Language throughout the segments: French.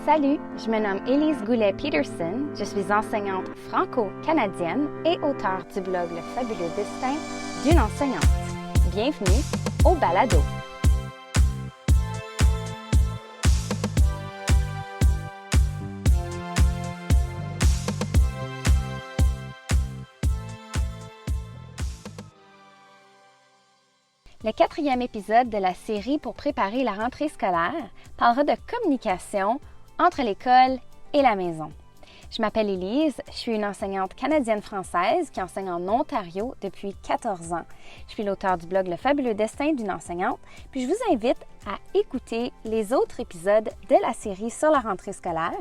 Salut, je me nomme Élise Goulet-Peterson, je suis enseignante franco-canadienne et auteure du blog Le Fabuleux Destin d'une enseignante. Bienvenue au balado. Le 4e épisode de la série pour préparer la rentrée scolaire parlera de communication entre l'école et la maison. Je m'appelle Élise, je suis une enseignante canadienne-française qui enseigne en Ontario depuis 14 ans. Je suis l'auteure du blog Le Fabuleux Destin d'une enseignante, puis je vous invite à écouter les autres épisodes de la série sur la rentrée scolaire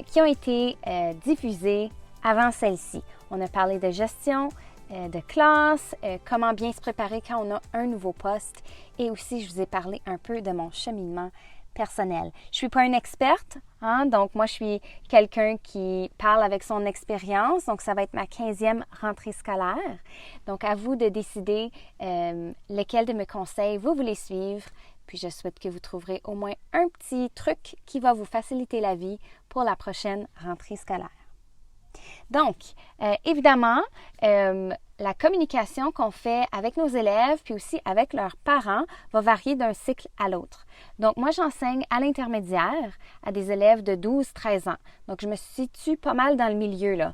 qui ont été diffusés avant celle-ci. On a parlé de gestion, de classe, comment bien se préparer quand on a un nouveau poste et aussi je vous ai parlé un peu de mon cheminement personnel. Je ne suis pas une experte, donc moi je suis quelqu'un qui parle avec son expérience, donc ça va être ma 15e rentrée scolaire. Donc à vous de décider lesquels de mes conseils vous voulez suivre, puis je souhaite que vous trouverez au moins un petit truc qui va vous faciliter la vie pour la prochaine rentrée scolaire. Donc, évidemment, la communication qu'on fait avec nos élèves puis aussi avec leurs parents va varier d'un cycle à l'autre. Donc, moi, j'enseigne à l'intermédiaire à des élèves de 12-13 ans. Donc, je me situe pas mal dans le milieu, là,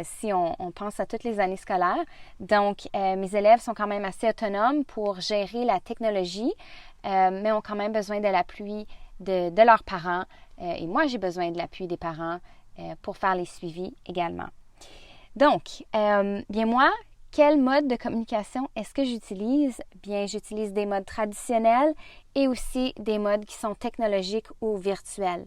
si on pense à toutes les années scolaires. Donc, mes élèves sont quand même assez autonomes pour gérer la technologie, mais ont quand même besoin de l'appui de leurs parents. Et moi, j'ai besoin de l'appui des parents pour faire les suivis également. Donc, bien moi, quel mode de communication est-ce que j'utilise? Bien, j'utilise des modes traditionnels et aussi des modes qui sont technologiques ou virtuels.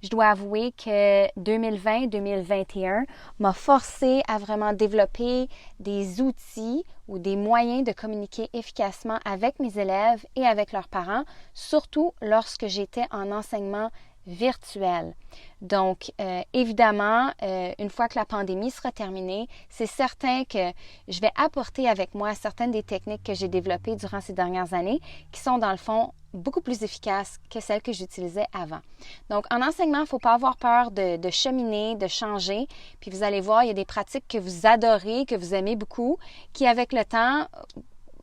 Je dois avouer que 2020-2021 m'a forcé à vraiment développer des outils ou des moyens de communiquer efficacement avec mes élèves et avec leurs parents, surtout lorsque j'étais en enseignement virtuel. Donc, évidemment, une fois que la pandémie sera terminée, c'est certain que je vais apporter avec moi certaines des techniques que j'ai développées durant ces dernières années qui sont, dans le fond, beaucoup plus efficaces que celles que j'utilisais avant. Donc, en enseignement, il ne faut pas avoir peur de cheminer, de changer. Puis, vous allez voir, il y a des pratiques que vous adorez, que vous aimez beaucoup, qui, avec le temps,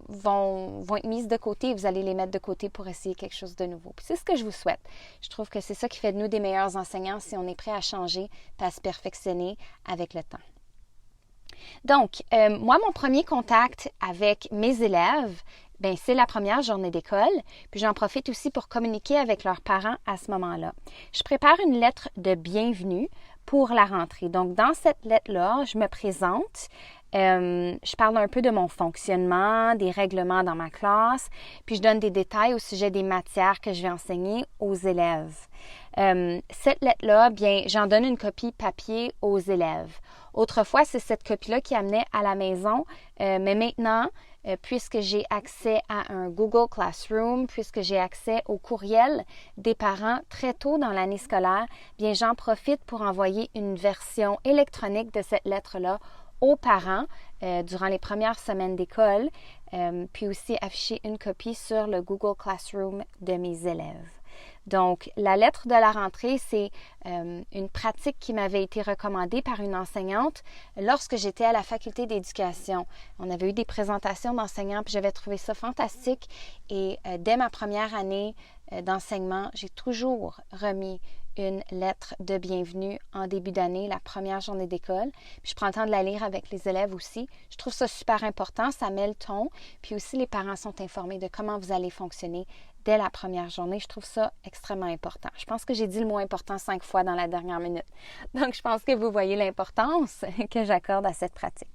vont être mises de côté et vous allez les mettre de côté pour essayer quelque chose de nouveau. Puis c'est ce que je vous souhaite. Je trouve que c'est ça qui fait de nous des meilleurs enseignants si on est prêt à changer et à se perfectionner avec le temps. Donc, moi, mon premier contact avec mes élèves, bien, c'est la première journée d'école, puis j'en profite aussi pour communiquer avec leurs parents à ce moment-là. Je prépare une lettre de bienvenue pour la rentrée. Donc, dans cette lettre-là, je me présente, je parle un peu de mon fonctionnement, des règlements dans ma classe, puis je donne des détails au sujet des matières que je vais enseigner aux élèves. Cette lettre-là, bien, j'en donne une copie papier aux élèves. Autrefois, c'est cette copie-là qui amenait à la maison, mais maintenant, puisque j'ai accès à un Google Classroom, puisque j'ai accès au courriel des parents très tôt dans l'année scolaire, bien, j'en profite pour envoyer une version électronique de cette lettre-là aux parents durant les premières semaines d'école, puis aussi afficher une copie sur le Google Classroom de mes élèves. Donc, la lettre de la rentrée, c'est une pratique qui m'avait été recommandée par une enseignante lorsque j'étais à la faculté d'éducation. On avait eu des présentations d'enseignants, puis j'avais trouvé ça fantastique. Et dès ma première année d'enseignement, j'ai toujours remis une lettre de bienvenue en début d'année, la première journée d'école. Puis je prends le temps de la lire avec les élèves aussi. Je trouve ça super important, ça met le ton. Puis aussi, les parents sont informés de comment vous allez fonctionner dès la première journée. Je trouve ça extrêmement important. Je pense que j'ai dit le mot important 5 fois dans la dernière minute. Donc, je pense que vous voyez l'importance que j'accorde à cette pratique.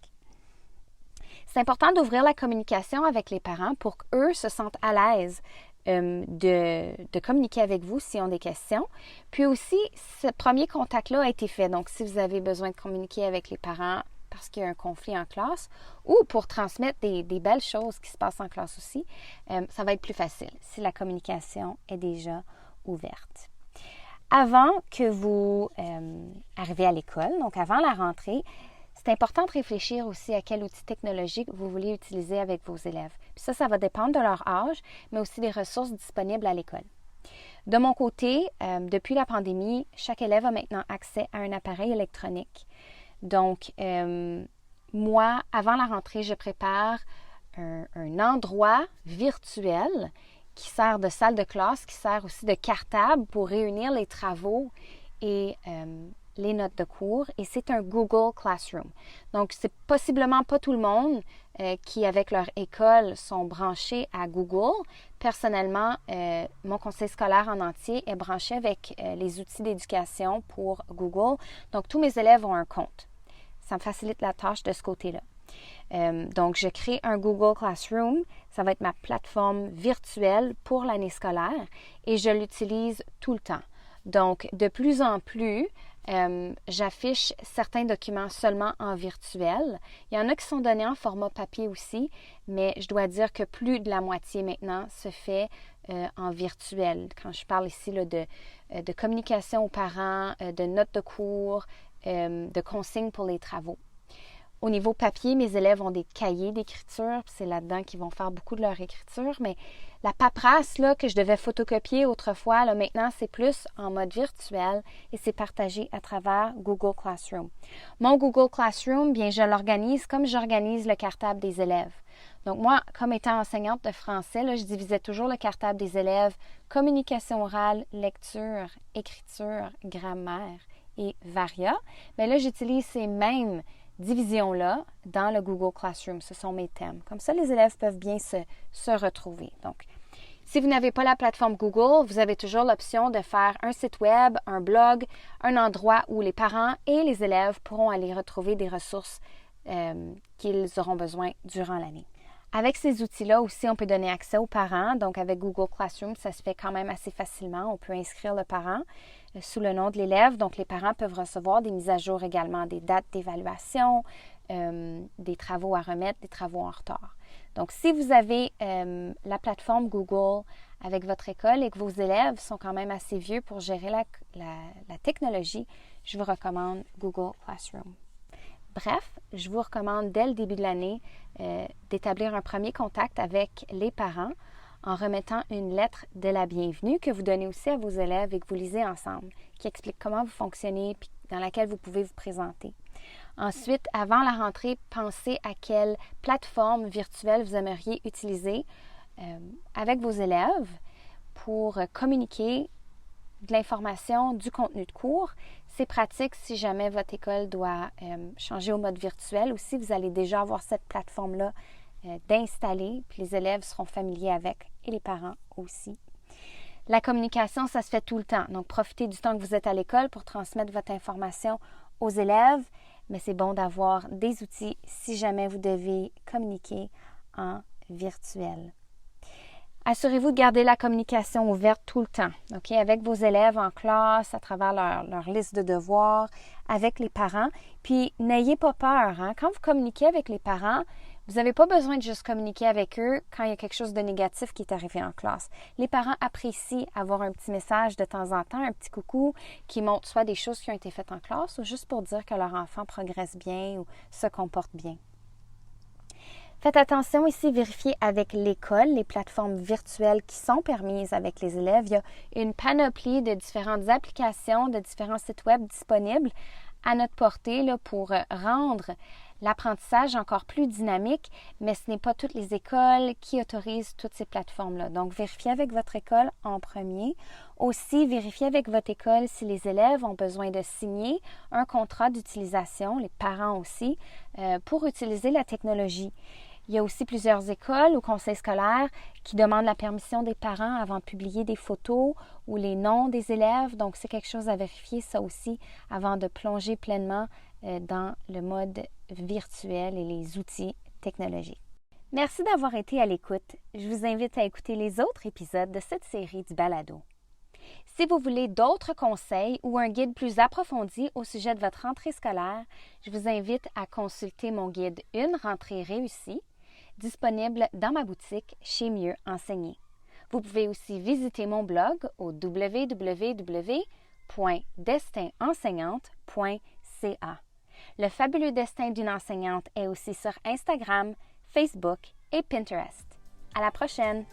C'est important d'ouvrir la communication avec les parents pour qu'eux se sentent à l'aise de communiquer avec vous s'ils ont des questions. Puis aussi, ce premier contact-là a été fait. Donc, si vous avez besoin de communiquer avec les parents parce qu'il y a un conflit en classe ou pour transmettre des belles choses qui se passent en classe aussi, ça va être plus facile si la communication est déjà ouverte. Avant que vous arriviez à l'école, donc avant la rentrée, c'est important de réfléchir aussi à quel outil technologique vous voulez utiliser avec vos élèves. Puis ça va dépendre de leur âge, mais aussi des ressources disponibles à l'école. De mon côté, depuis la pandémie, chaque élève a maintenant accès à un appareil électronique. Donc, moi, avant la rentrée, je prépare un endroit virtuel qui sert de salle de classe, qui sert aussi de cartable pour réunir les travaux et les notes de cours. Et c'est un Google Classroom. Donc, c'est possiblement pas tout le monde qui, avec leur école, sont branchés à Google. Personnellement, mon conseil scolaire en entier est branché avec les outils d'éducation pour Google. Donc, tous mes élèves ont un compte. Ça me facilite la tâche de ce côté-là. Donc, je crée un Google Classroom. Ça va être ma plateforme virtuelle pour l'année scolaire et je l'utilise tout le temps. Donc, de plus en plus, j'affiche certains documents seulement en virtuel. Il y en a qui sont donnés en format papier aussi, mais je dois dire que plus de la moitié maintenant se fait en virtuel. Quand je parle ici là, de communication aux parents, de notes de cours, de consignes pour les travaux. Au niveau papier, mes élèves ont des cahiers d'écriture, puis c'est là-dedans qu'ils vont faire beaucoup de leur écriture, mais la paperasse là, que je devais photocopier autrefois, là, maintenant, c'est plus en mode virtuel et c'est partagé à travers Google Classroom. Mon Google Classroom, bien, je l'organise comme j'organise le cartable des élèves. Donc moi, comme étant enseignante de français, là, je divisais toujours le cartable des élèves communication orale, lecture, écriture, grammaire et varia. Mais là, j'utilise ces mêmes division-là dans le Google Classroom. Ce sont mes thèmes. Comme ça, les élèves peuvent bien se retrouver. Donc, si vous n'avez pas la plateforme Google, vous avez toujours l'option de faire un site web, un blog, un endroit où les parents et les élèves pourront aller retrouver des ressources qu'ils auront besoin durant l'année. Avec ces outils-là aussi, on peut donner accès aux parents. Donc, avec Google Classroom, ça se fait quand même assez facilement. On peut inscrire le parent sous le nom de l'élève. Donc, les parents peuvent recevoir des mises à jour également, des dates d'évaluation, des travaux à remettre, des travaux en retard. Donc, si vous avez la plateforme Google avec votre école et que vos élèves sont quand même assez vieux pour gérer la technologie, je vous recommande Google Classroom. Bref, je vous recommande dès le début de l'année d'établir un premier contact avec les parents en remettant une lettre de la bienvenue que vous donnez aussi à vos élèves et que vous lisez ensemble, qui explique comment vous fonctionnez et dans laquelle vous pouvez vous présenter. Ensuite, avant la rentrée, pensez à quelle plateforme virtuelle vous aimeriez utiliser avec vos élèves pour communiquer de l'information, du contenu de cours. C'est pratique si jamais votre école doit changer au mode virtuel ou si vous allez déjà avoir cette plateforme-là d'installer, puis les élèves seront familiers avec et les parents aussi. La communication, ça se fait tout le temps. Donc, profitez du temps que vous êtes à l'école pour transmettre votre information aux élèves, mais c'est bon d'avoir des outils si jamais vous devez communiquer en virtuel. Assurez-vous de garder la communication ouverte tout le temps, OK? Avec vos élèves en classe, à travers leur liste de devoirs, avec les parents. Puis, n'ayez pas peur. Hein? Quand vous communiquez avec les parents, vous n'avez pas besoin de juste communiquer avec eux quand il y a quelque chose de négatif qui est arrivé en classe. Les parents apprécient avoir un petit message de temps en temps, un petit coucou qui montre soit des choses qui ont été faites en classe ou juste pour dire que leur enfant progresse bien ou se comporte bien. Faites attention ici, vérifiez avec l'école les plateformes virtuelles qui sont permises avec les élèves. Il y a une panoplie de différentes applications, de différents sites web disponibles à notre portée là, pour rendre l'apprentissage encore plus dynamique, mais ce n'est pas toutes les écoles qui autorisent toutes ces plateformes-là. Donc, vérifiez avec votre école en premier. Aussi, vérifiez avec votre école si les élèves ont besoin de signer un contrat d'utilisation, les parents aussi, pour utiliser la technologie. Il y a aussi plusieurs écoles ou conseils scolaires qui demandent la permission des parents avant de publier des photos ou les noms des élèves. Donc, c'est quelque chose à vérifier, ça aussi, avant de plonger pleinement dans le mode virtuel et les outils technologiques. Merci d'avoir été à l'écoute. Je vous invite à écouter les autres épisodes de cette série du balado. Si vous voulez d'autres conseils ou un guide plus approfondi au sujet de votre rentrée scolaire, je vous invite à consulter mon guide « Une rentrée réussie » disponible dans ma boutique chez Mieux Enseigner. Vous pouvez aussi visiter mon blog au www.destinenseignante.ca. Le fabuleux destin d'une enseignante est aussi sur Instagram, Facebook et Pinterest. À la prochaine!